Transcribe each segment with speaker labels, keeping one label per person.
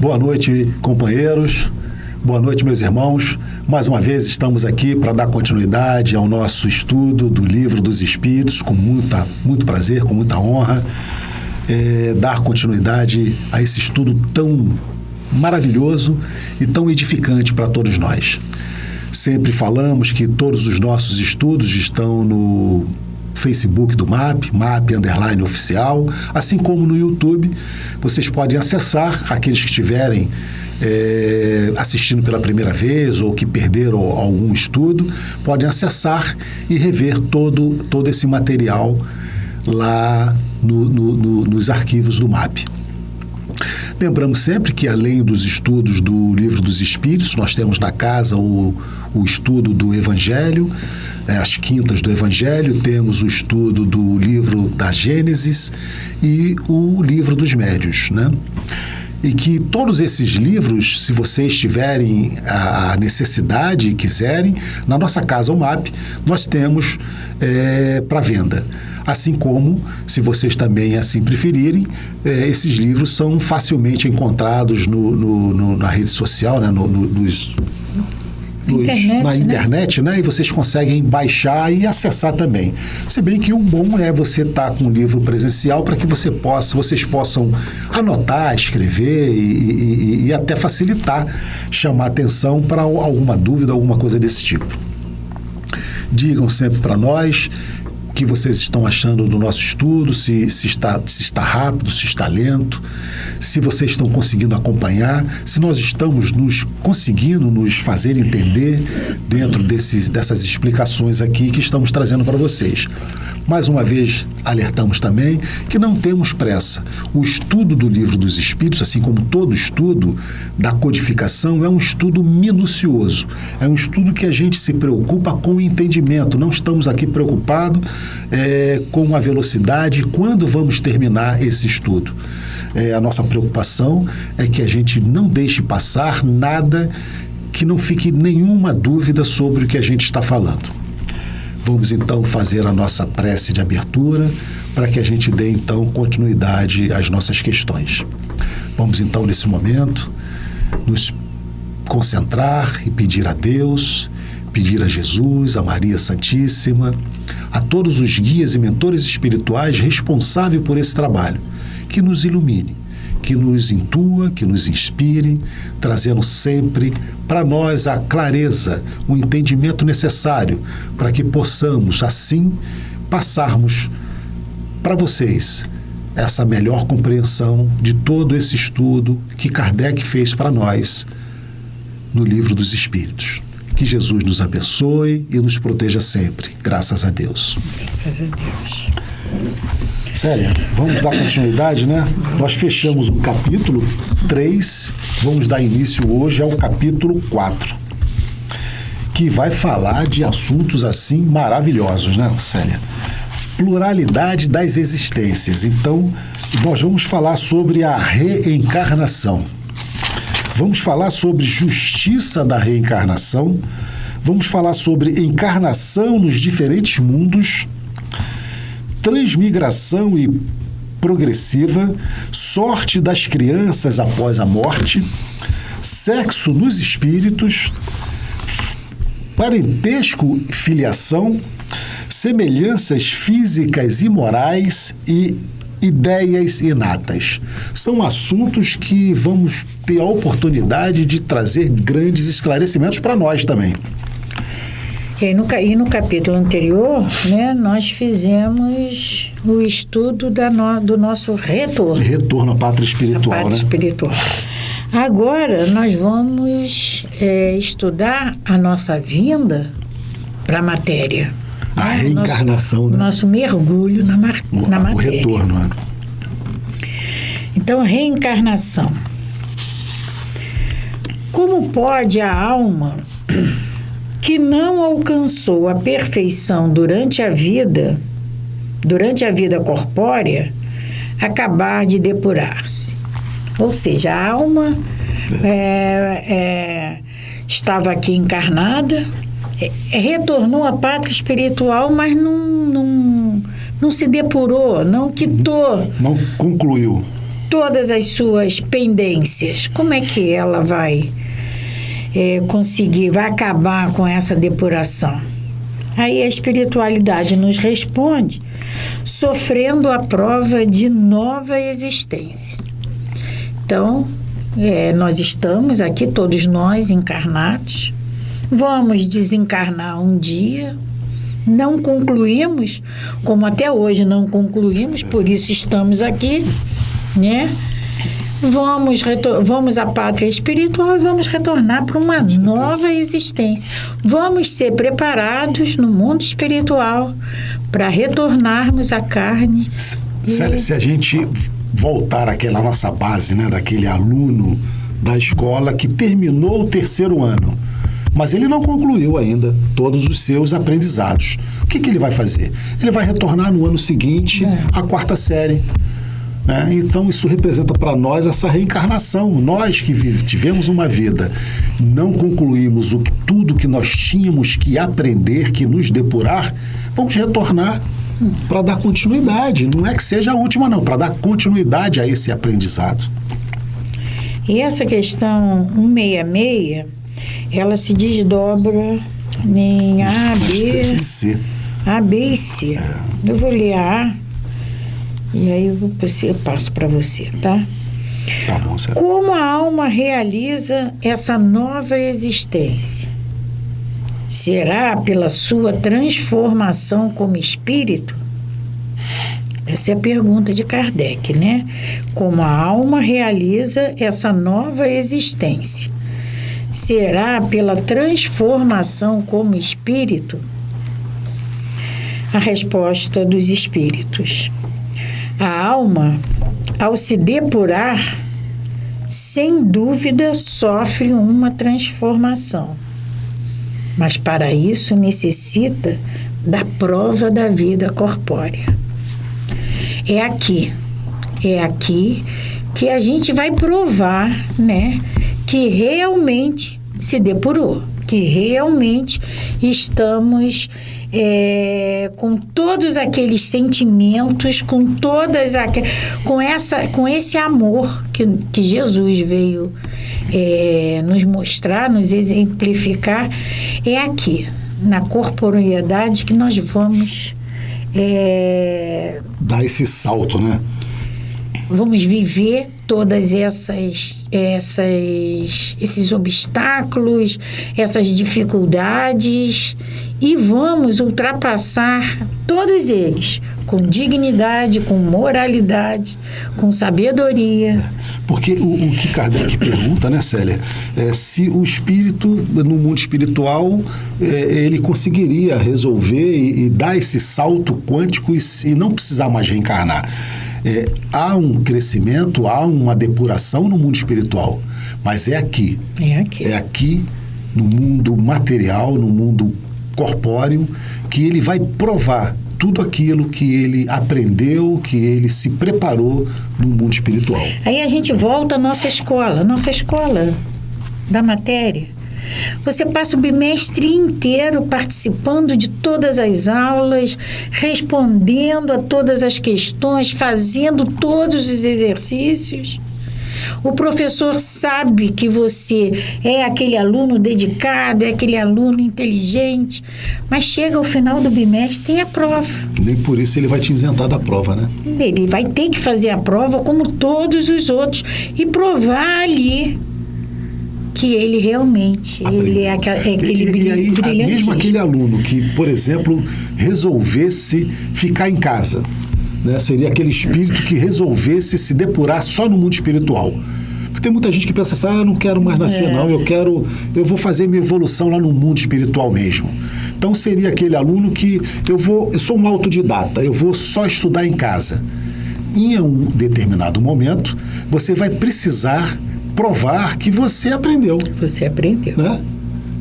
Speaker 1: Boa noite, companheiros. Boa noite, meus irmãos. Mais uma vez estamos aqui para dar continuidade ao nosso estudo do Livro dos Espíritos, com muito prazer, com muita honra, dar continuidade a esse estudo tão maravilhoso e tão edificante para todos nós. Sempre falamos que todos os nossos estudos estão no Facebook do MAP_oficial, assim como no YouTube. Vocês podem acessar, aqueles que estiverem assistindo pela primeira vez ou que perderam algum estudo, podem acessar e rever todo esse material lá nos arquivos do MAP. Lembramos sempre que, além dos estudos do Livro dos Espíritos, nós temos na casa o estudo do Evangelho, as quintas do Evangelho, temos o estudo do livro da Gênesis e o livro dos Médiuns, né? E que todos esses livros, se vocês tiverem a necessidade e quiserem, na nossa casa, o MAP, nós temos para venda. Assim como, se vocês também assim preferirem, esses livros são facilmente encontrados na rede social, né? Na internet, né? E vocês conseguem baixar e acessar também. Se bem que o bom é você estar com o livro presencial para que vocês possam anotar, escrever e até facilitar, chamar atenção para alguma dúvida, alguma coisa desse tipo. Digam sempre para nós o que vocês estão achando do nosso estudo, se está rápido, se está lento, se vocês estão conseguindo acompanhar, se nós estamos conseguindo nos fazer entender dentro dessas explicações aqui que estamos trazendo para vocês. Mais uma vez, alertamos também que não temos pressa. O estudo do Livro dos Espíritos, assim como todo estudo da codificação, é um estudo minucioso. É um estudo que a gente se preocupa com o entendimento. Não estamos aqui preocupados com a velocidade. Quando vamos terminar esse estudo? A nossa preocupação é que a gente não deixe passar nada, que não fique nenhuma dúvida sobre o que a gente está falando. Vamos então fazer a nossa prece de abertura para que a gente dê então continuidade às nossas questões. Vamos então nesse momento nos concentrar e pedir a Deus, pedir a Jesus, a Maria Santíssima, a todos os guias e mentores espirituais responsáveis por esse trabalho, que nos ilumine, que nos intua, que nos inspire, trazendo sempre para nós a clareza, o entendimento necessário para que possamos, assim, passarmos para vocês essa melhor compreensão de todo esse estudo que Kardec fez para nós no Livro dos Espíritos. Que Jesus nos abençoe e nos proteja sempre. Graças a Deus.
Speaker 2: Graças a Deus.
Speaker 1: Célia, vamos dar continuidade, né? Nós fechamos o capítulo 3, vamos dar início hoje ao capítulo 4, que vai falar de assuntos assim maravilhosos, né, Célia? Pluralidade das existências. Então, nós vamos falar sobre a reencarnação. Vamos falar sobre justiça da reencarnação. Vamos falar sobre encarnação nos diferentes mundos, transmigração e progressiva, sorte das crianças após a morte, sexo nos espíritos, parentesco e filiação, semelhanças físicas e morais e ideias inatas. São assuntos que vamos ter a oportunidade de trazer grandes esclarecimentos para nós também.
Speaker 2: E no capítulo anterior, né, nós fizemos o estudo do nosso retorno.
Speaker 1: Retorno à pátria espiritual,
Speaker 2: a pátria espiritual. Agora nós vamos estudar a nossa vinda para a matéria.
Speaker 1: A reencarnação, né?
Speaker 2: Nosso mergulho na matéria.
Speaker 1: O retorno, né?
Speaker 2: Então, reencarnação. Como pode a alma que não alcançou a perfeição durante a vida corpórea, acabar de depurar-se? Ou seja, a alma estava aqui encarnada, retornou à pátria espiritual, mas não se depurou, não quitou.
Speaker 1: Não concluiu.
Speaker 2: todas as suas pendências, como é que ela vai conseguir, vai acabar com essa depuração? Aí a espiritualidade nos responde sofrendo a prova de nova existência. Então, nós estamos aqui, todos nós encarnados, vamos desencarnar um dia, não concluímos, como até hoje não concluímos, por isso estamos aqui, né? Vamos à pátria espiritual e vamos retornar para uma nova existência. Vamos ser preparados no mundo espiritual para retornarmos à carne.
Speaker 1: Se a gente voltar àquela nossa base, né, daquele aluno da escola que terminou o 3º ano, mas ele não concluiu ainda todos os seus aprendizados. O que ele vai fazer? Ele vai retornar no ano seguinte à 4ª série. Né? Então, isso representa para nós essa reencarnação. Nós que tivemos uma vida, não concluímos tudo que nós tínhamos que aprender, que nos depurar, vamos retornar para dar continuidade. Não é que seja a última, não, para dar continuidade a esse aprendizado.
Speaker 2: E essa questão 166, ela se desdobra em A, B,
Speaker 1: C.
Speaker 2: A, B e C. Eu vou ler a A e aí eu passo para você, tá?
Speaker 1: Tá bom, certo.
Speaker 2: Como a alma realiza essa nova existência? Será pela sua transformação como espírito? Essa é a pergunta de Kardec, né? Como a alma realiza essa nova existência? Será pela transformação como espírito? A resposta dos espíritos. A alma, ao se depurar, sem dúvida sofre uma transformação. Mas para isso necessita da prova da vida corpórea. É aqui que a gente vai provar, né, que realmente se depurou, que realmente estamos com todos aqueles sentimentos, com esse amor que Jesus veio nos mostrar, nos exemplificar. É aqui, na corporeidade, que nós vamos
Speaker 1: dar esse salto, né?
Speaker 2: Vamos viver todas esses obstáculos, essas dificuldades, e vamos ultrapassar todos eles com dignidade, com moralidade, com sabedoria.
Speaker 1: Porque o que Kardec pergunta, né, Célia, se o espírito, no mundo espiritual, ele conseguiria resolver e dar esse salto quântico e não precisar mais reencarnar. Há um crescimento, há uma depuração no mundo espiritual, mas é aqui. É aqui, no mundo material, no mundo corpóreo, que ele vai provar tudo aquilo que ele aprendeu, que ele se preparou no mundo espiritual.
Speaker 2: Aí a gente volta à nossa escola da matéria. Você passa o bimestre inteiro participando de todas as aulas, respondendo a todas as questões, fazendo todos os exercícios. O professor sabe que você é aquele aluno dedicado, é aquele aluno inteligente, mas chega ao final do bimestre, tem a prova.
Speaker 1: Nem por isso ele vai te isentar da prova, né?
Speaker 2: Ele vai ter que fazer a prova como todos os outros e provar ali que ele realmente ele é aquele brilhantismo.
Speaker 1: Mesmo aquele aluno que, por exemplo, resolvesse ficar em casa, né? Seria aquele espírito que resolvesse se depurar só no mundo espiritual. Porque tem muita gente que pensa assim, eu não quero mais nascer não, eu vou fazer minha evolução lá no mundo espiritual mesmo. Então seria aquele aluno que eu sou um autodidata, eu vou só estudar em casa. Em um determinado momento, você vai precisar provar que você aprendeu.
Speaker 2: Você aprendeu.
Speaker 1: Né?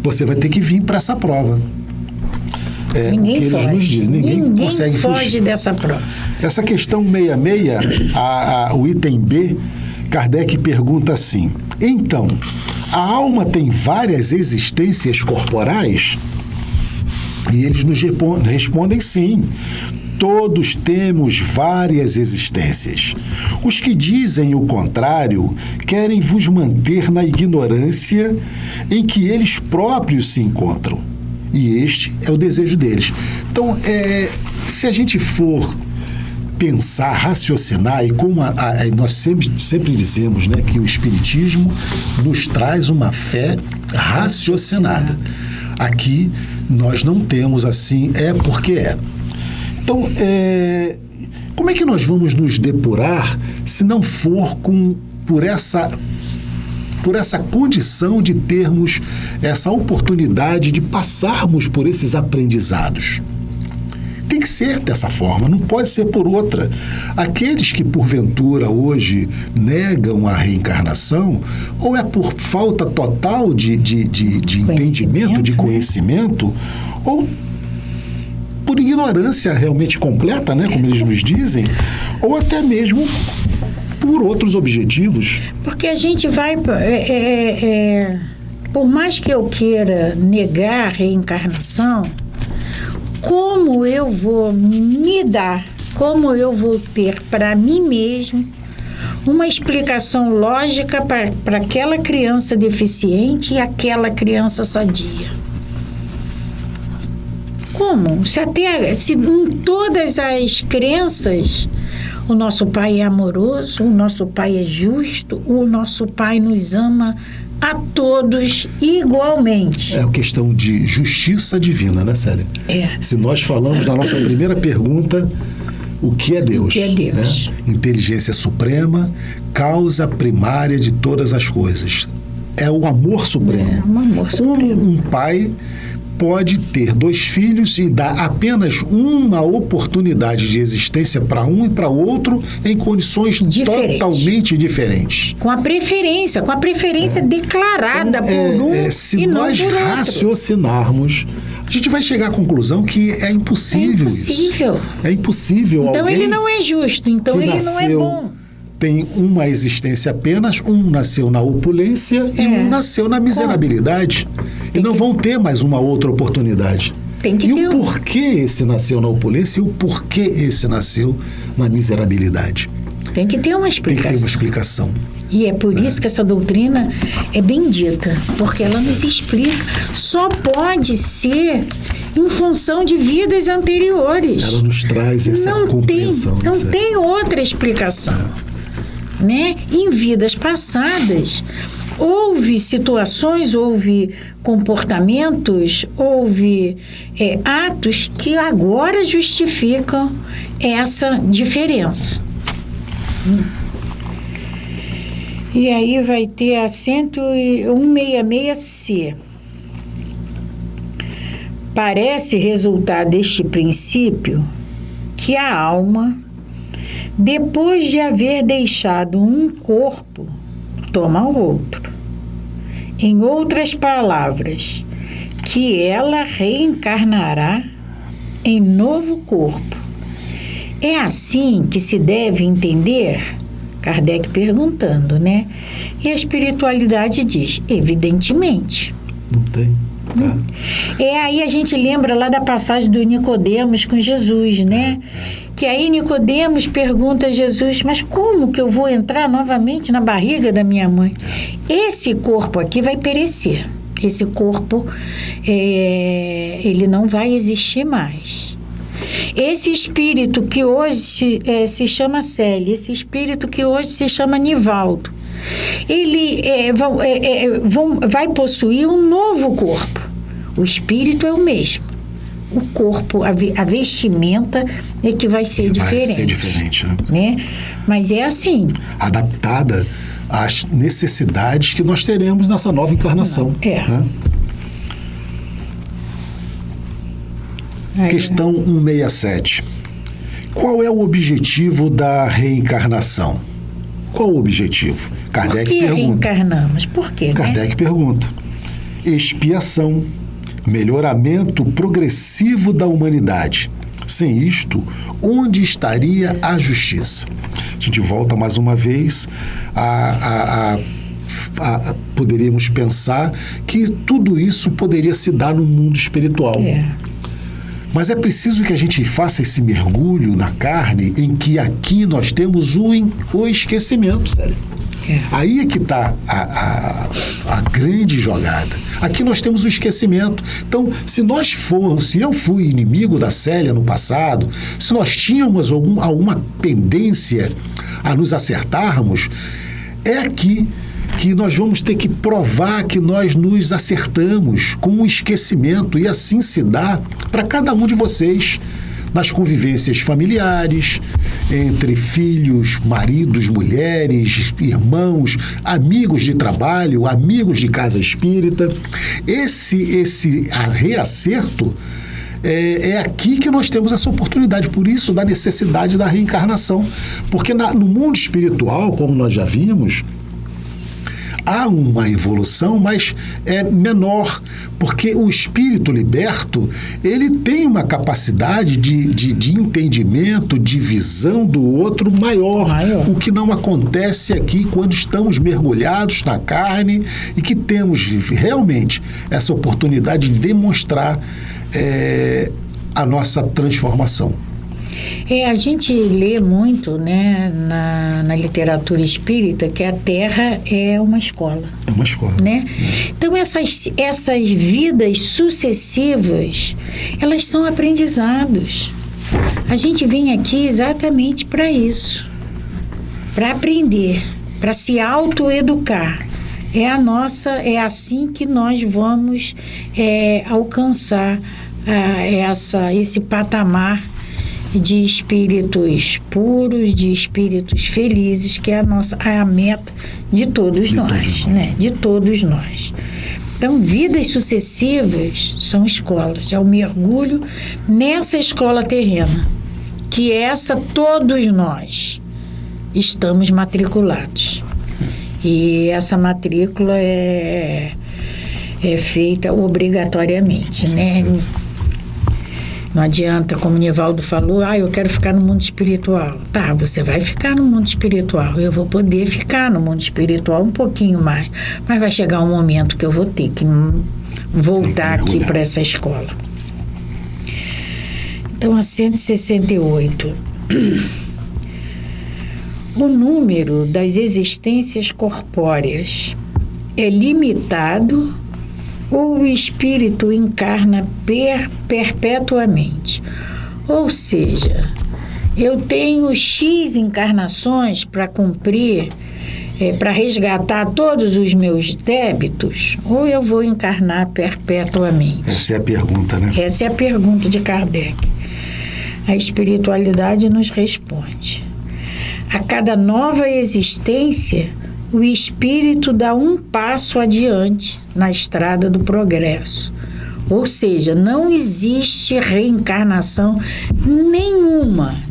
Speaker 1: Você vai ter que vir para essa prova.
Speaker 2: Ninguém foge.
Speaker 1: Nos diz, ninguém consegue
Speaker 2: fugir dessa prova.
Speaker 1: Essa questão 66, o item B, Kardec pergunta assim: então, a alma tem várias existências corporais? E eles nos respondem sim. todos temos várias existências. Os que dizem o contrário querem vos manter na ignorância em que eles próprios se encontram. E este é o desejo deles. Então, se a gente for pensar, raciocinar, e como nós sempre dizemos, né, que o Espiritismo nos traz uma fé raciocinada. Aqui nós não temos assim, porque é. Então, como é que nós vamos nos depurar se não for por essa condição de termos essa oportunidade de passarmos por esses aprendizados? Tem que ser dessa forma, não pode ser por outra. Aqueles que, porventura, hoje negam a reencarnação, ou é por falta total de entendimento, de conhecimento, ou por ignorância realmente completa, né, como eles nos dizem, ou até mesmo por outros objetivos.
Speaker 2: Porque a gente vai... por mais que eu queira negar a reencarnação, como eu vou me dar, como eu vou ter para mim mesmo uma explicação lógica para aquela criança deficiente e aquela criança sadia? Como? Se em todas as crenças o nosso Pai é amoroso, o nosso Pai é justo, o nosso Pai nos ama a todos igualmente.
Speaker 1: É uma questão de justiça divina, né, Célia?
Speaker 2: Se
Speaker 1: nós falamos na nossa primeira pergunta, o que é Deus?
Speaker 2: O que é Deus?
Speaker 1: Né? Inteligência suprema, causa primária de todas as coisas. É o amor supremo.
Speaker 2: Um amor supremo.
Speaker 1: Um pai pode ter 2 filhos e dar apenas uma oportunidade de existência para um e para o outro em condições totalmente diferentes.
Speaker 2: Com a preferência declarada
Speaker 1: então,
Speaker 2: por um
Speaker 1: se
Speaker 2: e não
Speaker 1: nós
Speaker 2: por outro.
Speaker 1: raciocinarmos, a gente vai chegar à conclusão que é impossível. É impossível.
Speaker 2: Então
Speaker 1: alguém
Speaker 2: ele não é justo, então ele não é bom.
Speaker 1: Tem uma existência apenas, um nasceu na opulência e um nasceu na miserabilidade. E não vão ter mais uma outra oportunidade. E o porquê esse nasceu na opulência e o porquê esse nasceu na miserabilidade?
Speaker 2: Tem que ter uma explicação.
Speaker 1: Tem que ter uma explicação.
Speaker 2: E é por isso que essa doutrina é bendita, porque ela nos explica. Só pode ser em função de vidas anteriores.
Speaker 1: Ela nos traz essa compreensão.
Speaker 2: Não tem outra explicação. Né? Em vidas passadas, houve situações, houve comportamentos, houve atos que agora justificam essa diferença. E aí vai ter a 166C. Parece resultar deste princípio que a alma, depois de haver deixado um corpo, toma outro. Em outras palavras, que ela reencarnará em novo corpo. É assim que se deve entender? Kardec perguntando, né? E a espiritualidade diz, evidentemente.
Speaker 1: Não tem.
Speaker 2: Aí a gente lembra lá da passagem do Nicodemos com Jesus, né? Que aí Nicodemos pergunta a Jesus, mas como que eu vou entrar novamente na barriga da minha mãe? Esse corpo aqui vai perecer. Esse corpo, ele não vai existir mais. Esse espírito que hoje se chama Célia, esse espírito que hoje se chama Nivaldo, ele vai possuir um novo corpo. O espírito é o mesmo. O corpo, a vestimenta é que vai ser diferente.
Speaker 1: Vai ser diferente,
Speaker 2: né? Mas é assim.
Speaker 1: Adaptada às necessidades que nós teremos nessa nova encarnação. Né? Questão 167. Qual é o objetivo da reencarnação? Qual o objetivo? Kardec
Speaker 2: pergunta. Por que reencarnamos? Por quê?
Speaker 1: Kardec pergunta. Expiação, melhoramento progressivo da humanidade. Sem isto, onde estaria a justiça? A gente volta mais uma vez poderíamos pensar que tudo isso poderia se dar no mundo espiritual. Mas é preciso que a gente faça esse mergulho na carne, em que aqui nós temos o esquecimento, sério. Aí é que está a grande jogada. Aqui nós temos o esquecimento. Então, se eu fui inimigo da Célia no passado, se nós tínhamos alguma pendência a nos acertarmos, é aqui que nós vamos ter que provar que nós nos acertamos com o esquecimento, e assim se dá para cada um de vocês, nas convivências familiares, entre filhos, maridos, mulheres, irmãos, amigos de trabalho, amigos de casa espírita. Esse reacerto é aqui que nós temos essa oportunidade, por isso da necessidade da reencarnação. Porque no mundo espiritual, como nós já vimos, há uma evolução, mas é menor, porque o espírito liberto, ele tem uma capacidade de entendimento, de visão do outro maior, o que não acontece aqui quando estamos mergulhados na carne e que temos realmente essa oportunidade de demonstrar a nossa transformação.
Speaker 2: A gente lê muito, né, na literatura espírita, que a Terra é uma escola.
Speaker 1: É uma escola.
Speaker 2: Né? Então, essas vidas sucessivas, elas são aprendizados. A gente vem aqui exatamente para isso, para aprender, para se autoeducar. É assim que nós vamos alcançar esse patamar de espíritos puros, de espíritos felizes, que é a meta de todos nós, né? De todos nós. Então, vidas sucessivas são escolas, é o mergulho nessa escola terrena, que todos nós estamos matriculados. E essa matrícula é feita obrigatoriamente, né? Não adianta, como o Nivaldo falou, eu quero ficar no mundo espiritual. Tá, você vai ficar no mundo espiritual. Eu vou poder ficar no mundo espiritual um pouquinho mais. Mas vai chegar um momento que eu vou ter que voltar aqui para essa escola. Então, a 168. O número das existências corpóreas é limitado ou o espírito encarna perpetuamente? Ou seja, eu tenho X encarnações para cumprir, para resgatar todos os meus débitos, ou eu vou encarnar perpetuamente?
Speaker 1: Essa é a pergunta, né?
Speaker 2: Essa é a pergunta de Kardec. A espiritualidade nos responde. A cada nova existência, o espírito dá um passo adiante na estrada do progresso. Ou seja, não existe reencarnação nenhuma,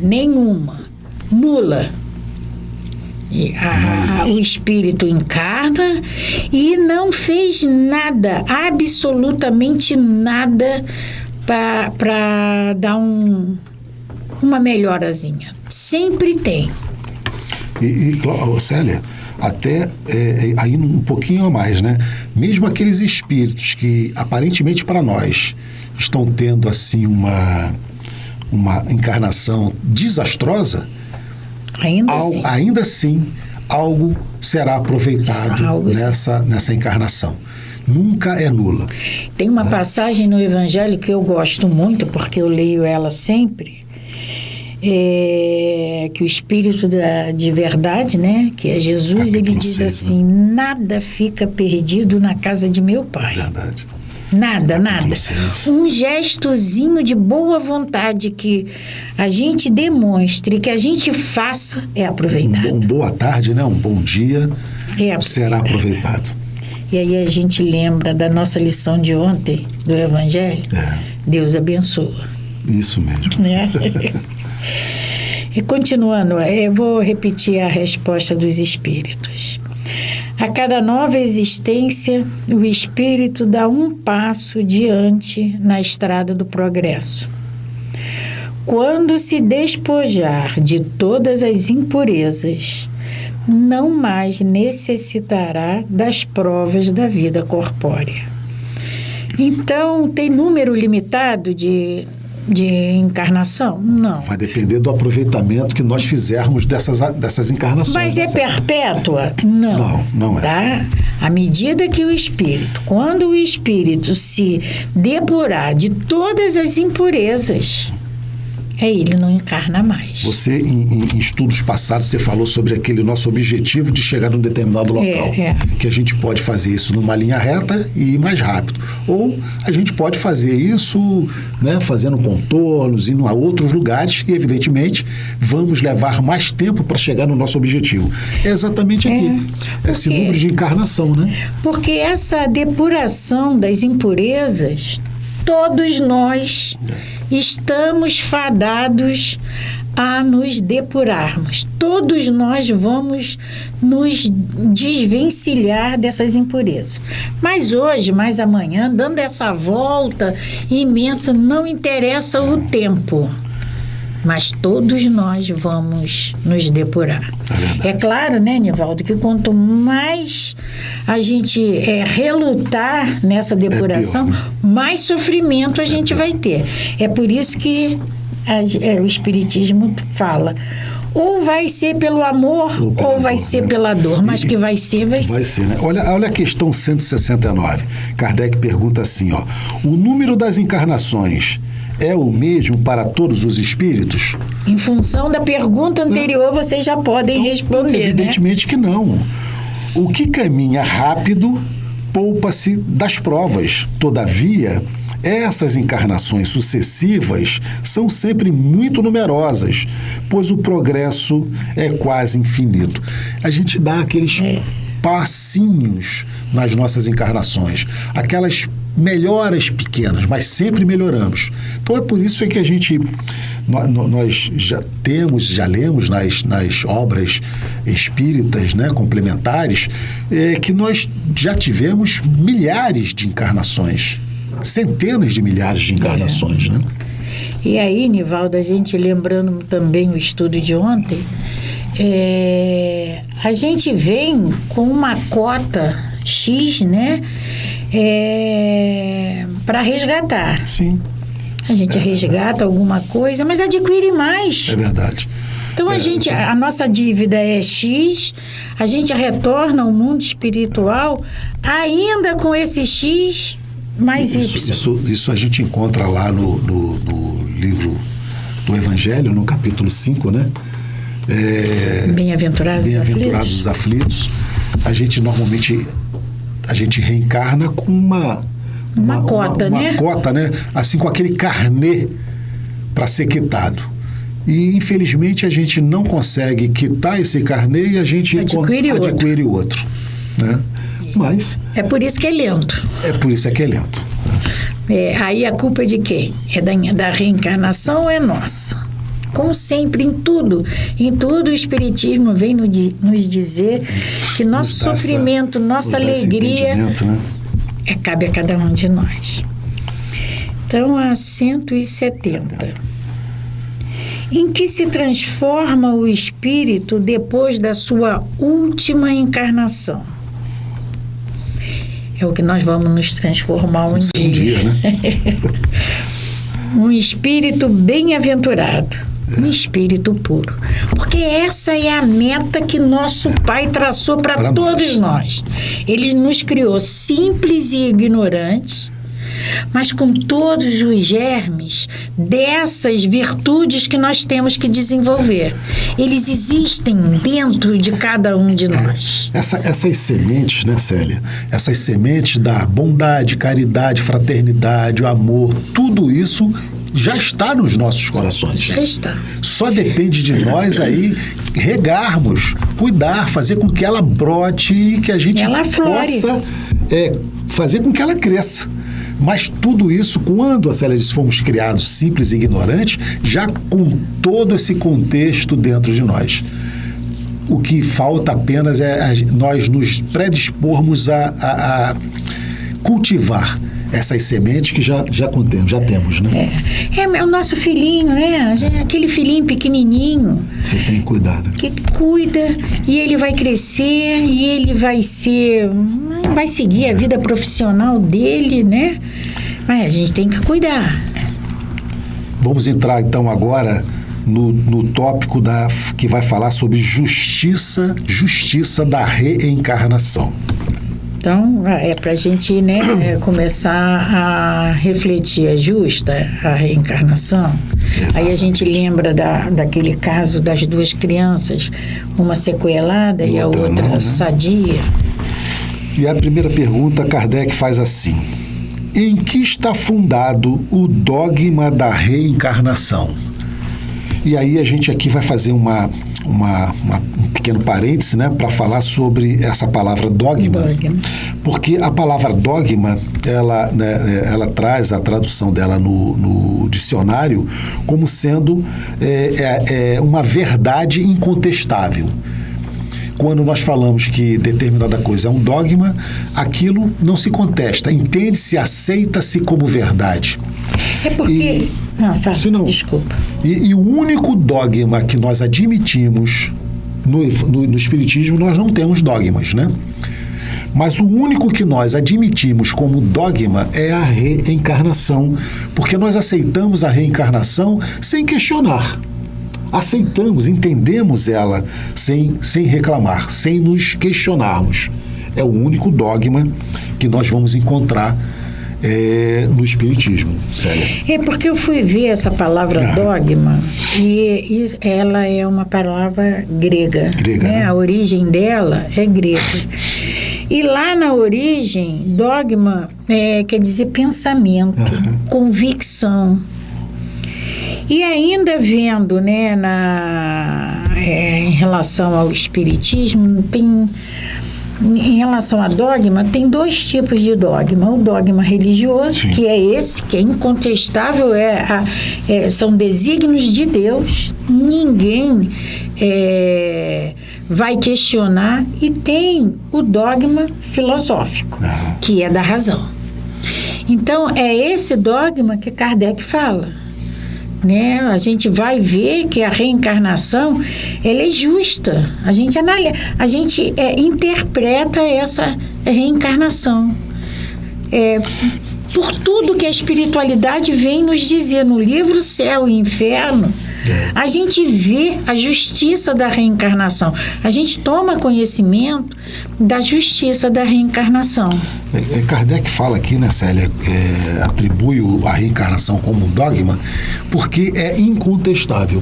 Speaker 2: nula. O espírito encarna e não fez nada, absolutamente nada, para dar uma melhorazinha. Sempre tem.
Speaker 1: Célia, até aí um pouquinho a mais, né? Mesmo aqueles espíritos que aparentemente para nós estão tendo assim uma encarnação desastrosa, ainda assim algo será aproveitado nessa encarnação. Nunca é nula.
Speaker 2: Tem uma passagem no Evangelho que eu gosto muito, porque eu leio ela sempre, que o Espírito de verdade, né, que é Jesus, capítulo ele diz 6, assim, né? Nada fica perdido na casa de meu Pai.
Speaker 1: Verdade.
Speaker 2: Nada.
Speaker 1: Capítulo 6.
Speaker 2: Um gestozinho de boa vontade que a gente demonstre, que a gente faça, é aproveitado.
Speaker 1: Boa tarde, né? Um bom dia será aproveitado.
Speaker 2: E aí a gente lembra da nossa lição de ontem, do Evangelho. Deus abençoa.
Speaker 1: Isso mesmo.
Speaker 2: Né? E continuando, eu vou repetir a resposta dos espíritos. A cada nova existência, o espírito dá um passo diante na estrada do progresso. Quando se despojar de todas as impurezas, não mais necessitará das provas da vida corpórea. Então, tem número limitado de de encarnação? Não.
Speaker 1: Vai depender do aproveitamento que nós fizermos dessas encarnações.
Speaker 2: Mas é perpétua? Não.
Speaker 1: Não, não é.
Speaker 2: Tá? À medida que o espírito, quando o espírito se depurar de todas as impurezas, ele não encarna mais.
Speaker 1: Você, em estudos passados, você falou sobre aquele nosso objetivo de chegar num determinado local. Que a gente pode fazer isso numa linha reta e ir mais rápido. Ou a gente pode fazer isso, né, fazendo contornos, indo a outros lugares e, evidentemente, vamos levar mais tempo para chegar no nosso objetivo. É exatamente aqui. Esse número de encarnação, né?
Speaker 2: Porque essa depuração das impurezas, todos nós estamos fadados a nos depurarmos. Todos nós vamos nos desvencilhar dessas impurezas. Mas hoje, mais amanhã, dando essa volta imensa, não interessa o tempo. Mas todos nós vamos nos depurar. É claro, né, Nivaldo, que quanto mais a gente relutar nessa depuração,
Speaker 1: pior, né?
Speaker 2: mais sofrimento a gente vai ter. É por isso que o Espiritismo fala, ou vai ser pelo amor, ou vai ser pela dor, mas que vai ser, vai ser.
Speaker 1: Vai ser, né? Olha a questão 169. Kardec pergunta assim, ó, o número das encarnações é o mesmo para todos os espíritos?
Speaker 2: Em função da pergunta anterior, vocês já podem responder,
Speaker 1: evidentemente, né? Que não. O que caminha rápido poupa-se das provas. Todavia, essas encarnações sucessivas são sempre muito numerosas, pois o progresso é quase infinito. A gente dá aqueles passinhos nas nossas encarnações, aquelas melhoras pequenas, mas sempre melhoramos. Então é por isso que nós já lemos nas obras espíritas, né, complementares, que nós já tivemos milhares de encarnações, centenas de milhares de encarnações, né?
Speaker 2: E aí, Nivaldo, a gente lembrando também o estudo de ontem, a gente vem com uma cota X, né? Para resgatar.
Speaker 1: Sim.
Speaker 2: A gente resgata alguma coisa, mas adquire mais.
Speaker 1: É verdade.
Speaker 2: Então a nossa dívida é X, a gente retorna ao mundo espiritual ainda com esse X mais Y.
Speaker 1: Isso a gente encontra lá no livro do Evangelho, no capítulo 5, né?
Speaker 2: Bem-aventurados
Speaker 1: os aflitos. A gente normalmente reencarna com uma cota, né? Cota, né? Assim, com aquele carnê para ser quitado. E, infelizmente, a gente não consegue quitar esse carnê e a gente adquire outro. Né? Mas... é por isso que é lento. Aí a culpa é de quem? É da reencarnação ou é nossa? Como sempre, em tudo o Espiritismo vem nos dizer que nosso sofrimento, nossa alegria, né? Cabe a cada um de nós. Então, a 170. Em que se transforma o espírito depois da sua última encarnação? É o que nós vamos nos transformar um dia, né? Um espírito bem-aventurado. Um espírito puro. Porque essa é a meta que nosso Pai traçou para todos nós. Ele nos criou simples e ignorantes, mas com todos os germes dessas virtudes que nós temos que desenvolver. Eles existem dentro de cada um de nós. Essas sementes, né, Célia? Essas sementes da bondade, caridade, fraternidade, o amor, tudo isso já está nos nossos corações.
Speaker 2: Já está.
Speaker 1: Só depende de nós aí regarmos, cuidar, fazer com que ela brote e que a gente possa fazer com que ela cresça. Mas tudo isso, quando a Célia disse, fomos criados simples e ignorantes, já com todo esse contexto dentro de nós. O que falta apenas é nós nos predispormos a cultivar essas sementes que já temos, né?
Speaker 2: É o nosso filhinho, né? Aquele filhinho pequenininho.
Speaker 1: Você tem que cuidar, né?
Speaker 2: Que cuida e ele vai crescer e ele vai seguir a vida profissional dele, né? Mas a gente tem que cuidar.
Speaker 1: Vamos entrar então agora no tópico que vai falar sobre justiça da reencarnação.
Speaker 2: Então, é para a gente, né, começar a refletir, é justa a reencarnação?
Speaker 1: Exato.
Speaker 2: Aí a gente lembra daquele caso das duas crianças, uma sequelada e a outra
Speaker 1: não, né?
Speaker 2: sadia.
Speaker 1: E a primeira pergunta, Kardec faz assim: em que está fundado o dogma da reencarnação? E aí a gente aqui vai fazer um pequeno parêntese, né, para falar sobre essa palavra dogma, porque a palavra dogma, ela traz a tradução dela no dicionário como sendo uma verdade incontestável. Quando nós falamos que determinada coisa é um dogma, aquilo não se contesta, entende-se, aceita-se como verdade.
Speaker 2: É porque... Desculpa.
Speaker 1: E o único dogma que nós admitimos no Espiritismo, nós não temos dogmas, né? Mas o único que nós admitimos como dogma é a reencarnação, porque nós aceitamos a reencarnação sem questionar. Aceitamos, entendemos ela sem reclamar, sem nos questionarmos. É o único dogma que nós vamos encontrar no Espiritismo, Célia.
Speaker 2: É porque eu fui ver essa palavra dogma e ela é uma palavra grega, né? A origem dela é grega. E lá na origem, dogma quer dizer pensamento, convicção. E ainda vendo, né, em relação ao Espiritismo, em relação a dogma, tem dois tipos de dogma. O dogma religioso, sim, que é esse, que é incontestável, são desígnios de Deus, ninguém vai questionar, e tem o dogma filosófico, que é da razão. Então, é esse dogma que Kardec fala. Né? A gente vai ver que a reencarnação ela é justa. A gente interpreta essa reencarnação por tudo que a espiritualidade vem nos dizer no livro Céu e Inferno. A gente vê a justiça da reencarnação. A gente toma conhecimento da justiça da reencarnação.
Speaker 1: Kardec fala aqui, né, Célia, atribui a reencarnação como um dogma porque é incontestável.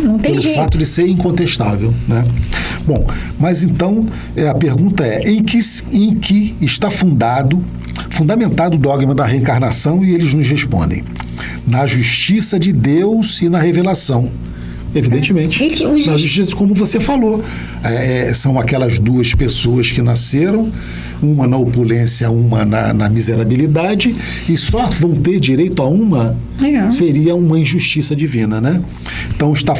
Speaker 2: Não tem jeito.
Speaker 1: Pelo fato de ser incontestável, né? Bom, mas então a pergunta é: em que está fundamentado o dogma da reencarnação? E eles nos respondem: na justiça de Deus e na revelação. Evidentemente. Na justiça, como você falou, são aquelas duas pessoas que nasceram, uma na opulência, uma na miserabilidade, e só vão ter direito a uma, seria uma injustiça divina, né? Então está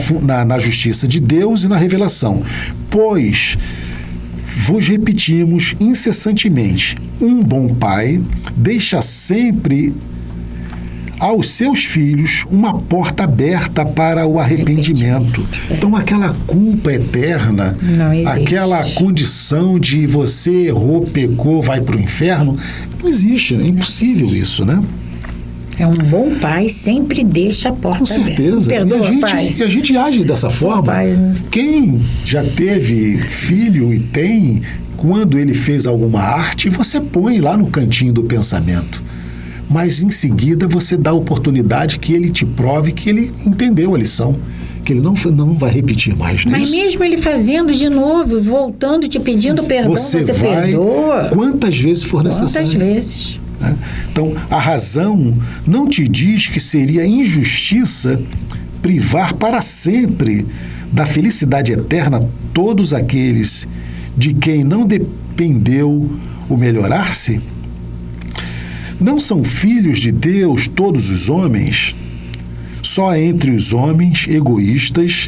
Speaker 1: na justiça de Deus e na revelação. Pois vos repetimos incessantemente: um bom pai deixa sempre aos seus filhos uma porta aberta para o arrependimento. Então, aquela culpa eterna, aquela condição de você errou, pecou, vai para o inferno, não existe, é impossível isso, né?
Speaker 2: Um bom pai sempre deixa a porta aberta.
Speaker 1: Com certeza.
Speaker 2: Perdoa, pai.
Speaker 1: E a gente age dessa forma.
Speaker 2: Pai.
Speaker 1: Quem já teve filho e tem, quando ele fez alguma arte, você põe lá no cantinho do pensamento. Mas em seguida você dá a oportunidade que ele te prove que ele entendeu a lição, que ele não vai repetir mais.
Speaker 2: Mas mesmo ele fazendo de novo, voltando, te pedindo perdão, você perdoa.
Speaker 1: Quantas vezes for necessário.
Speaker 2: Quantas vezes.
Speaker 1: Então, a razão não te diz que seria injustiça privar para sempre da felicidade eterna todos aqueles de quem não dependeu o melhorar-se? Não são filhos de Deus todos os homens? Só entre os homens egoístas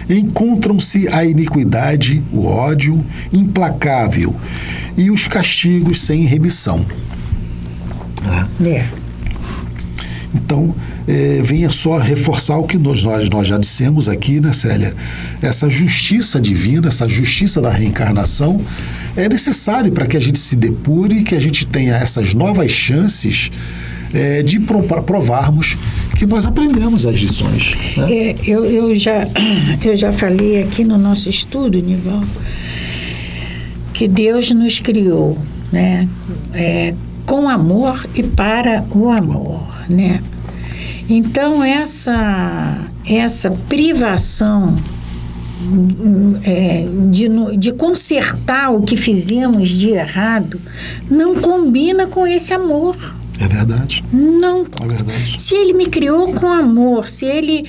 Speaker 1: encontram-se a iniquidade, o ódio implacável e os castigos sem remissão. Então, venha só reforçar o que nós já dissemos aqui, né, Célia? Essa justiça divina, essa justiça da reencarnação é necessário para que a gente se depure, que a gente tenha essas novas chances de provarmos que nós aprendemos as lições. Né?
Speaker 2: Eu já falei aqui no nosso estudo, Nivaldo, que Deus nos criou, né? Com amor e para o amor, né? Então, essa privação de consertar o que fizemos de errado não combina com esse amor.
Speaker 1: É verdade.
Speaker 2: Não.
Speaker 1: É verdade.
Speaker 2: Se ele me criou com amor, se ele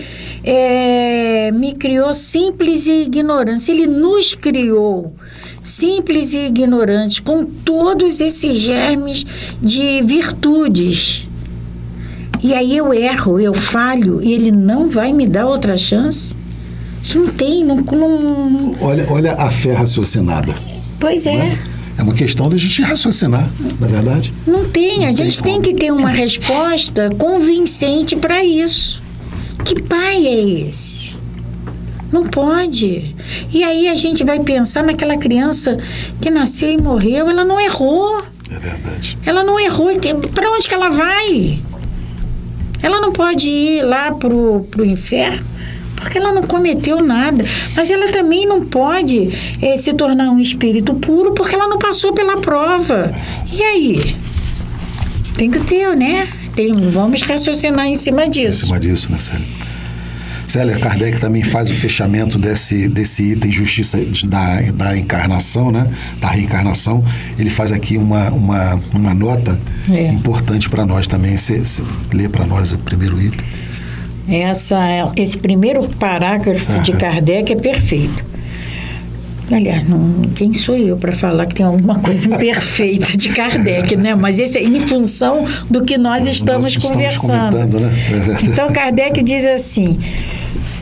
Speaker 2: me criou simples e ignorante, se ele nos criou simples e ignorantes, com todos esses germes de virtudes, e aí eu erro, eu falho, e ele não vai me dar outra chance? Não tem, não...
Speaker 1: Olha a fé raciocinada.
Speaker 2: Pois é.
Speaker 1: Né? É uma questão da gente raciocinar, na verdade.
Speaker 2: Não tem, a gente tem que ter uma resposta convincente para isso. Que pai é esse? Não pode. E aí a gente vai pensar naquela criança que nasceu e morreu, ela não errou.
Speaker 1: É verdade.
Speaker 2: Ela não errou. Para onde que ela vai? Ela não pode ir lá pro inferno, porque ela não cometeu nada. Mas ela também não pode se tornar um espírito puro, porque ela não passou pela prova. E aí? Tem que ter, né? Vamos raciocinar em cima disso.
Speaker 1: Em cima disso, né, Célia? Célia, Kardec também faz o fechamento desse item justiça da encarnação, né? Da reencarnação. Ele faz aqui uma nota importante para nós também. Você lê para nós o primeiro item. Esse primeiro parágrafo de Kardec é perfeito.
Speaker 2: Aliás, quem sou eu para falar que tem alguma coisa imperfeita de Kardec, né? Mas esse é em função do que nós estamos conversando.
Speaker 1: Né?
Speaker 2: Então, Kardec diz assim: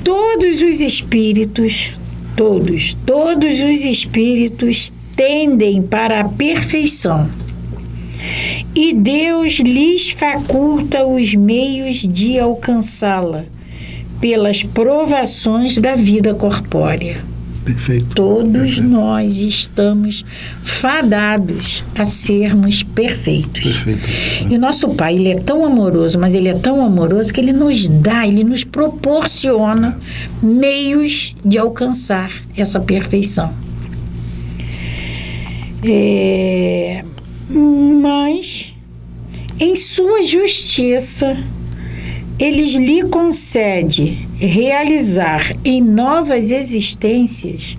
Speaker 2: todos os espíritos tendem para a perfeição, e Deus lhes faculta os meios de alcançá-la pelas provações da vida corpórea.
Speaker 1: Perfeito.
Speaker 2: Todos nós estamos fadados a sermos perfeitos.
Speaker 1: Perfeito.
Speaker 2: E o nosso Pai, ele é tão amoroso, mas ele é tão amoroso que ele nos proporciona meios de alcançar essa perfeição. Mas, em sua justiça, eles lhe concede realizar em novas existências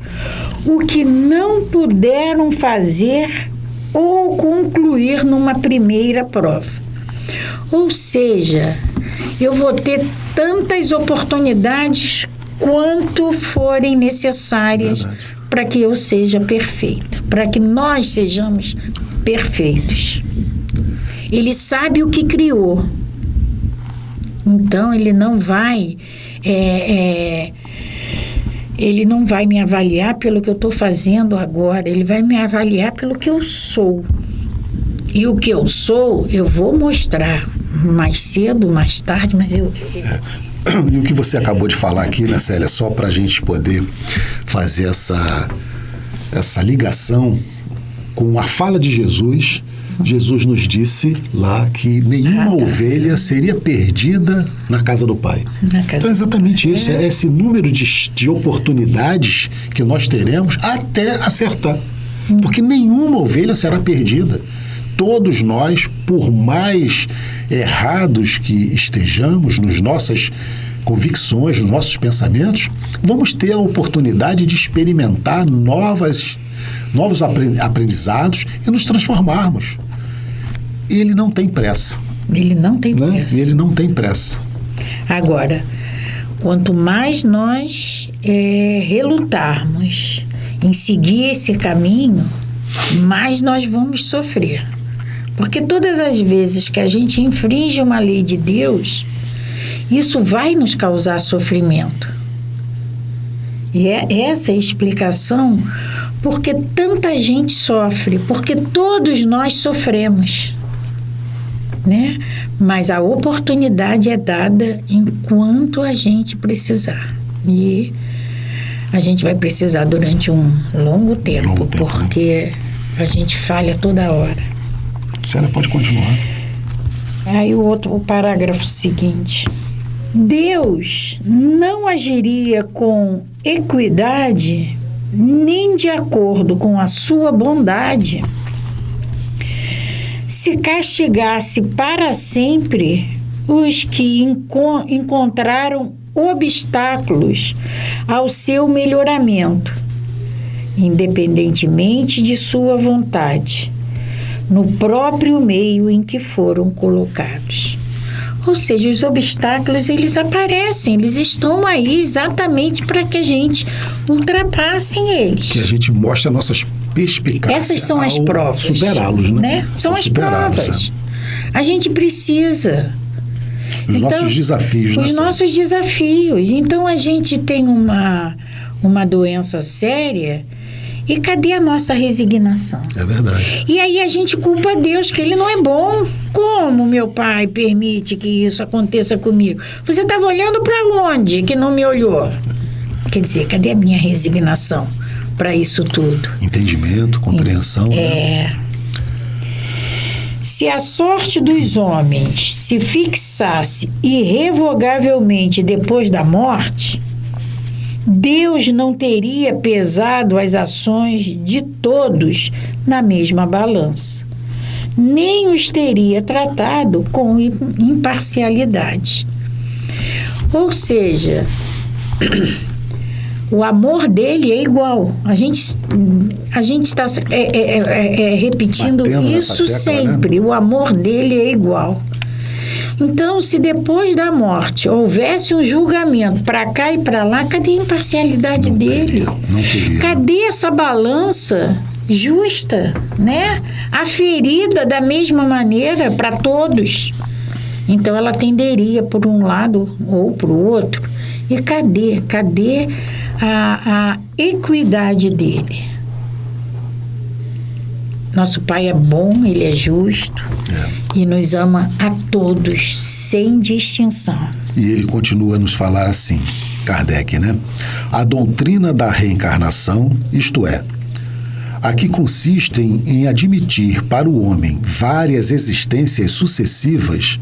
Speaker 2: o que não puderam fazer ou concluir numa primeira prova. Ou seja, eu vou ter tantas oportunidades quanto forem necessárias para que eu seja perfeita, para que nós sejamos perfeitos. Ele sabe o que criou. Então, ele não vai me avaliar pelo que eu estou fazendo agora, ele vai me avaliar pelo que eu sou. E o que eu sou, eu vou mostrar mais cedo, mais tarde, mas eu...
Speaker 1: E o que você acabou de falar aqui, né, Célia, só para a gente poder fazer essa ligação com a fala de Jesus. Jesus nos disse lá que nenhuma ovelha seria perdida na casa do Pai. Então é exatamente isso, é esse número de oportunidades que nós teremos até acertar. Porque nenhuma ovelha será perdida. Todos nós, por mais errados que estejamos nas nossas convicções, nos nossos pensamentos, vamos ter a oportunidade de experimentar novos aprendizados e nos transformarmos. Ele não tem pressa.
Speaker 2: Ele não tem pressa.
Speaker 1: Ele não tem pressa.
Speaker 2: Agora, quanto mais nós relutarmos em seguir esse caminho, mais nós vamos sofrer. Porque todas as vezes que a gente infringe uma lei de Deus, isso vai nos causar sofrimento. E é essa a explicação porque tanta gente sofre, porque todos nós sofremos, né? Mas a oportunidade é dada enquanto a gente precisar. E a gente vai precisar durante um longo tempo, porque a gente falha toda hora.
Speaker 1: Célia, pode continuar.
Speaker 2: Aí o parágrafo seguinte. Deus não agiria com equidade nem de acordo com a sua bondade se castigasse para sempre os que encontraram obstáculos ao seu melhoramento, independentemente de sua vontade, no próprio meio em que foram colocados. Ou seja, os obstáculos, eles aparecem, eles estão aí exatamente para que a gente ultrapasse eles.
Speaker 1: Que a gente mostre as nossas perspicácias.
Speaker 2: Essas são as provas.
Speaker 1: Superá-los, né?
Speaker 2: São as provas. A gente precisa.
Speaker 1: Os nossos desafios.
Speaker 2: Os nossos desafios. Então, a gente tem uma doença séria. E cadê a nossa resignação?
Speaker 1: É verdade.
Speaker 2: E aí a gente culpa Deus, que Ele não é bom. Como meu pai permite que isso aconteça comigo? Você estava olhando para onde que não me olhou? Quer dizer, cadê a minha resignação para isso tudo?
Speaker 1: Entendimento, compreensão. Né?
Speaker 2: Se a sorte dos homens se fixasse irrevogavelmente depois da morte, Deus não teria pesado as ações de todos na mesma balança, nem os teria tratado com imparcialidade. Ou seja, o amor dele é igual. A gente está repetindo
Speaker 1: batendo
Speaker 2: isso
Speaker 1: tecla,
Speaker 2: sempre. Né? O amor dele é igual. Então, se depois da morte houvesse um julgamento para cá e para lá, cadê a imparcialidade dele?
Speaker 1: Não teria.
Speaker 2: Cadê essa balança justa, né? Aferida da mesma maneira para todos. Então, ela tenderia por um lado ou para o outro. E cadê a equidade dele? Nosso Pai é bom, Ele é justo e nos ama a todos, sem distinção.
Speaker 1: E ele continua a nos falar assim, Kardec, né? A doutrina da reencarnação, isto é, a que consistem em admitir para o homem várias existências sucessivas,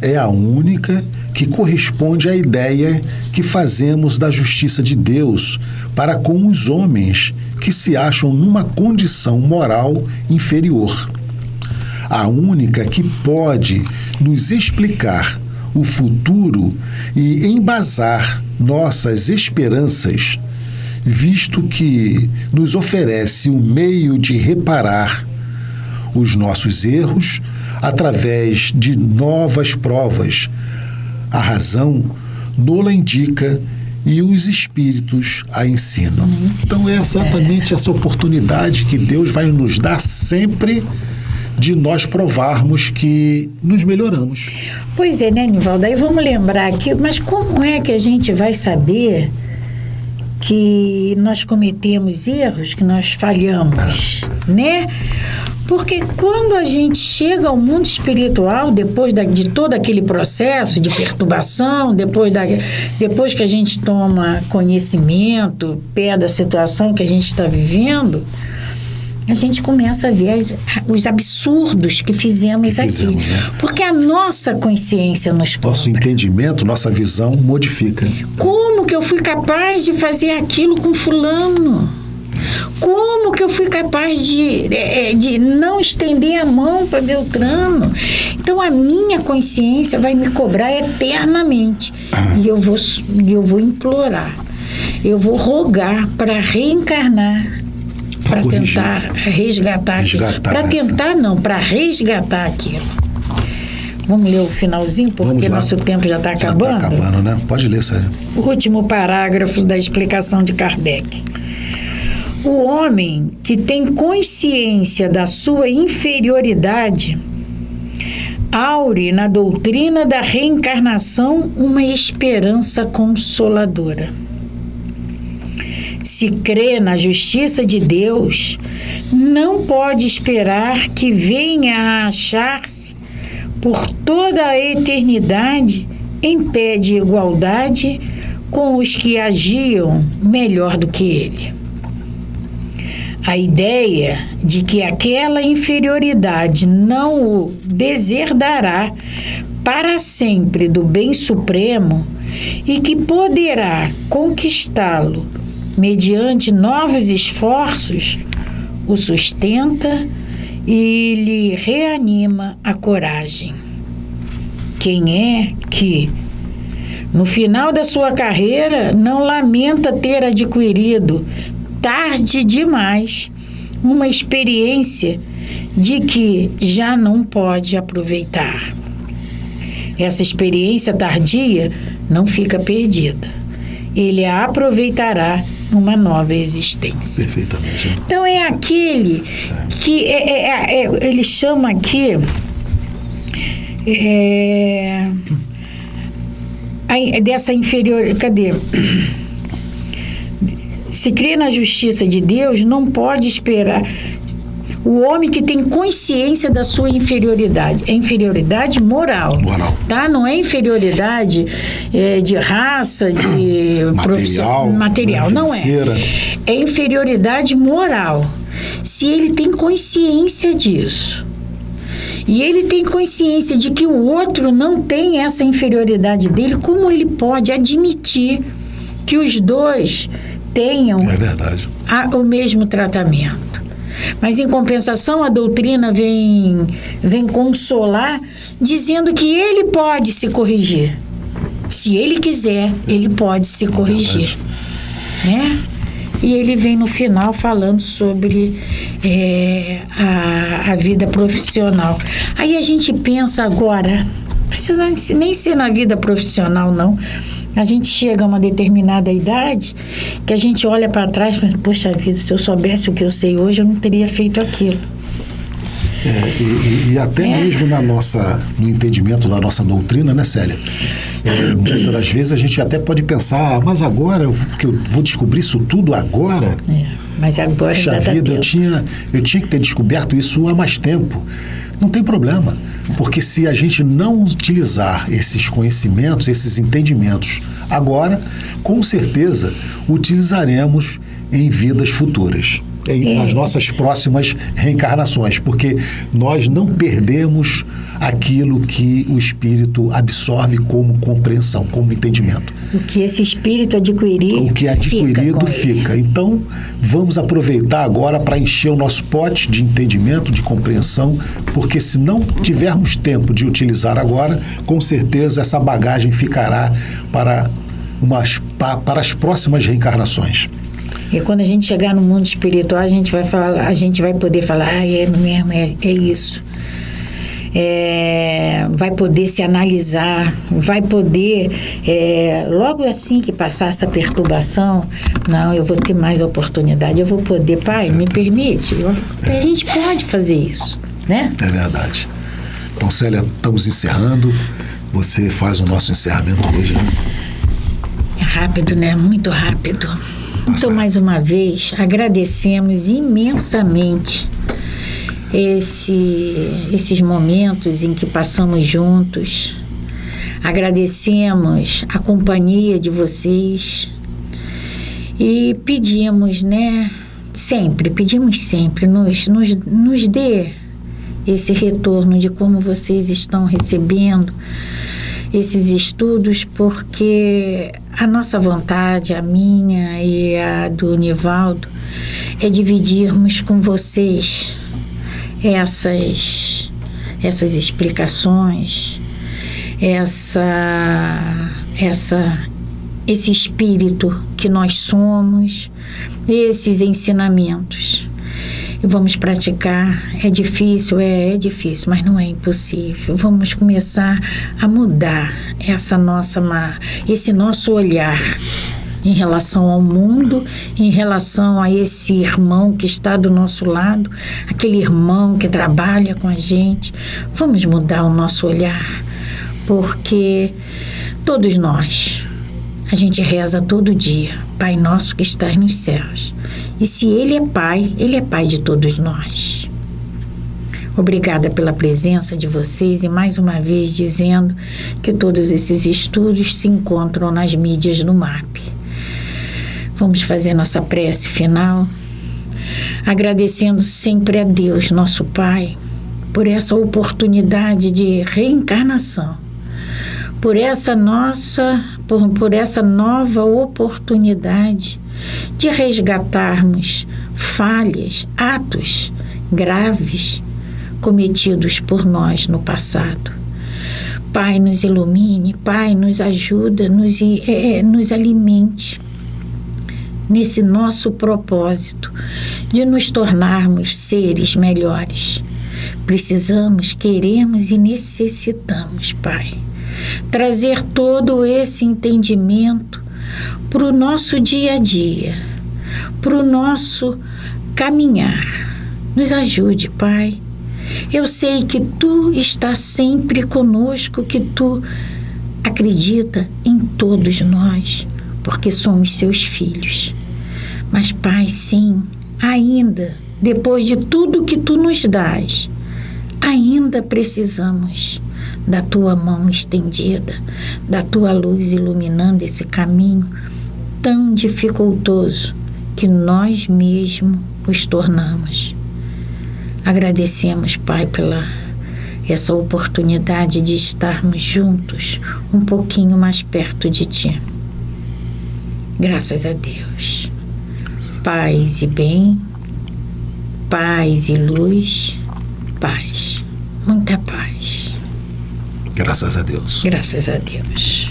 Speaker 1: é a única que corresponde à ideia que fazemos da justiça de Deus para com os homens que se acham numa condição moral inferior. A única que pode nos explicar o futuro e embasar nossas esperanças, visto que nos oferece o meio de reparar os nossos erros através de novas provas. A razão nola indica e os espíritos a ensinam. Então é exatamente essa oportunidade que Deus vai nos dar sempre de nós provarmos que nos melhoramos.
Speaker 2: Pois é, né, Nivaldo? Aí vamos lembrar aqui, mas como é que a gente vai saber que nós cometemos erros, que nós falhamos, né? Porque quando a gente chega ao mundo espiritual, depois de todo aquele processo de perturbação, depois que a gente toma conhecimento, pé da situação que a gente está vivendo, a gente começa a ver os absurdos que fizemos aqui. Né? Porque a nossa consciência nos cobra.
Speaker 1: Nosso entendimento, nossa visão modifica.
Speaker 2: Como que eu fui capaz de fazer aquilo com fulano? Como que eu fui capaz de não estender a mão para Beltrano? Então, a minha consciência vai me cobrar eternamente. E eu vou implorar. Eu vou rogar para reencarnar. Para tentar resgatar aquilo. Para resgatar aquilo. Vamos ler o finalzinho, porque nosso tempo já está acabando?
Speaker 1: Já está acabando, né? Pode ler, Sérgio.
Speaker 2: O último parágrafo da explicação de Kardec. O homem que tem consciência da sua inferioridade aure na doutrina da reencarnação uma esperança consoladora. Se crê na justiça de Deus, não pode esperar que venha a achar-se por toda a eternidade em pé de igualdade com os que agiam melhor do que ele. a ideia de que aquela inferioridade não o deserdará para sempre do bem supremo e que poderá conquistá-lo mediante novos esforços, o sustenta e lhe reanima a coragem. Quem é que, no final da sua carreira, não lamenta ter adquirido, tarde demais, uma experiência de que já não pode aproveitar? Essa experiência tardia não fica perdida. Ele a aproveitará numa nova existência.
Speaker 1: Perfeitamente.
Speaker 2: Então é aquele que ele chama aqui dessa inferior. Cadê? Se crê na justiça de Deus, não pode esperar. O homem que tem consciência da sua inferioridade. É inferioridade moral. Tá? Não é inferioridade de raça, de material. Não é. É inferioridade moral. Se ele tem consciência disso. E ele tem consciência de que o outro não tem essa inferioridade dele, como ele pode admitir que os dois tenham o mesmo tratamento? Mas, em compensação, a doutrina vem consolar, dizendo que ele pode se corrigir. Se ele quiser, ele pode se corrigir. Né? E ele vem no final falando sobre a vida profissional. Aí a gente pensa agora, não precisa nem ser na vida profissional, não. A gente chega a uma determinada idade que a gente olha para trás e fala, poxa vida, se eu soubesse o que eu sei hoje, eu não teria feito aquilo.
Speaker 1: E até mesmo no entendimento da nossa doutrina, né, Célia? Muitas das vezes a gente até pode pensar, mas agora, que eu vou descobrir isso tudo agora?
Speaker 2: Mas agora
Speaker 1: Puxa vida, eu tinha que ter descoberto isso há mais tempo. Não tem problema, porque se a gente não utilizar esses conhecimentos, esses entendimentos agora, com certeza utilizaremos em vidas futuras, nas nossas próximas reencarnações, porque nós não perdemos aquilo que o espírito absorve como compreensão, como entendimento.
Speaker 2: O que esse espírito adquirir,
Speaker 1: o que é adquirido fica. Então, vamos aproveitar agora para encher o nosso pote de entendimento, de compreensão, porque se não tivermos tempo de utilizar agora, com certeza essa bagagem ficará para as próximas reencarnações.
Speaker 2: E quando a gente chegar no mundo espiritual, a gente vai poder falar, é mesmo, é isso. Vai poder se analisar, vai poder, logo assim que passar essa perturbação, não, eu vou ter mais oportunidade, eu vou poder, pai, me permite? A gente pode fazer isso, né?
Speaker 1: É verdade. Então, Célia, estamos encerrando. Você faz o nosso encerramento hoje, né?
Speaker 2: É rápido, né? Muito rápido. Então, mais uma vez, agradecemos imensamente esses momentos em que passamos juntos. Agradecemos a companhia de vocês e pedimos sempre, nos dê esse retorno de como vocês estão recebendo esses estudos, porque a nossa vontade, a minha e a do Nivaldo, é dividirmos com vocês essas explicações, esse espírito que nós somos, esses ensinamentos. E vamos praticar. É difícil, mas não é impossível. Vamos começar a mudar esse nosso olhar em relação ao mundo, em relação a esse irmão que está do nosso lado, aquele irmão que trabalha com a gente. Vamos mudar o nosso olhar, porque todos nós, a gente reza todo dia, Pai nosso que estás nos céus. E se Ele é Pai de todos nós. Obrigada pela presença de vocês e mais uma vez dizendo que todos esses estudos se encontram nas mídias do MAP. Vamos fazer nossa prece final, agradecendo sempre a Deus, nosso Pai, por essa oportunidade de reencarnação, por essa nova oportunidade de resgatarmos falhas, atos graves cometidos por nós no passado. Pai, nos ilumine, Pai, nos ajuda, nos alimente nesse nosso propósito de nos tornarmos seres melhores. Precisamos, queremos e necessitamos, Pai, trazer todo esse entendimento para o nosso dia a dia, para o nosso caminhar. Nos ajude, Pai. Eu sei que Tu estás sempre conosco, que Tu acredita em todos nós, porque somos Seus filhos. Mas, Pai, sim, ainda, depois de tudo que Tu nos dás, ainda precisamos da Tua mão estendida, da Tua luz iluminando esse caminho tão dificultoso que nós mesmos os tornamos. Agradecemos, Pai, pela essa oportunidade de estarmos juntos um pouquinho mais perto de Ti. Graças a Deus. Paz e bem, paz e luz, paz, muita paz.
Speaker 1: Graças a Deus.
Speaker 2: Graças a Deus.